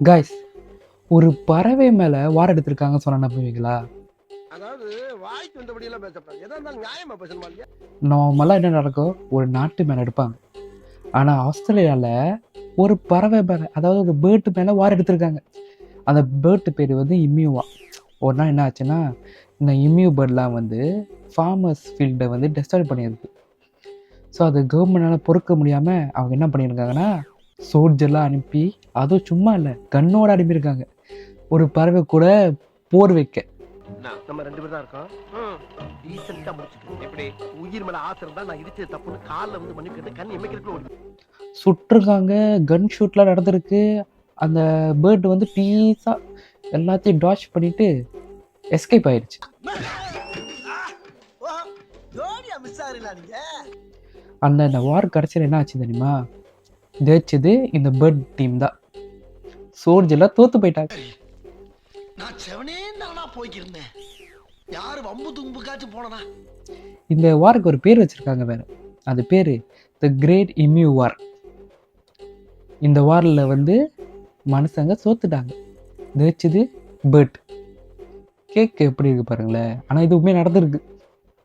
Guys, ஒரு பறவை மேலே வார் எடுத்திருக்காங்கன்னு சொன்னால் நம்புவீங்களா? அதாவது வாய்க்கு வந்தபடியெல்லாம் பேசப்படாது. எதா இருந்தாலும் நியாயமா பேசணுமா இல்லையா? நார்மலாக என்ன நடக்கும், ஒரு நாட்டு மேலே எடுப்பாங்க. ஆனால் ஆஸ்திரேலியாவில் ஒரு பறவை மேலே, அதாவது ஒரு பேர்ட்டு மேலே வார் எடுத்திருக்காங்க. அந்த பேர்ட்டு பேர் வந்து இம்யூவா. ஒரு நாள் என்ன ஆச்சுன்னா, இந்த இம்யூ பேர்ட்லாம் வந்து ஃபார்மர்ஸ் ஃபீல்டை வந்து டெஸ்ட்ராய் பண்ணியிருக்கு. ஸோ அது கவர்மெண்டால் பொறுக்க முடியாமல் அவங்க என்ன பண்ணியிருக்காங்கன்னா, சோல்ஜர்லாம் அனுப்பி, அதுவும் சும்மா இல்லை, கன்னோட அனுப்பியிருக்காங்க ஒரு பறவை கூட போர் வைக்க. நம்ம 2 பேர் தான் இருக்கோம். டீசென்ட்டா முடிச்சுக்கணும். எப்படி உயிர் மேல ஆசை இருந்தா நான் இடிச்சது தப்புன்னு கால்ல வந்து மன்னிப்பு கேட்டு கண் எமைக்கிறதுக்குள்ள ஓடி சுட்டிருக்காங்க. கன் ஷூட்லாம் நடந்திருக்கு. அந்த பேர்டு வந்து பீஸாக எல்லாத்தையும் டாஷ் பண்ணிட்டு எஸ்கேப் ஆயிடுச்சு. அந்த வார் கடைசியில் என்ன ஆச்சு தெரியுமா? ஜெயிச்சது இந்த பேர்ட் டீம் தான். சோல்ஜர்லாம் தோத்து போயிட்டாங்க. நான் செவனே தானா போய்க்கிருந்தேன். யாரு வம்பு தும்புக்காச்சும் போனனா? இந்த வாருக்கு ஒரு பேர் வச்சிருக்காங்க வேற. அது பேரு தி கிரேட் இம்யூ வார். இந்த வாரில் வந்து மனுஷங்க சோத்துட்டாங்க. ஜெயிச்சது பேர்ட். கேட்க எப்படி இருக்கு பாருங்களேன். ஆனால் இது உண்மையாக நடந்திருக்கு.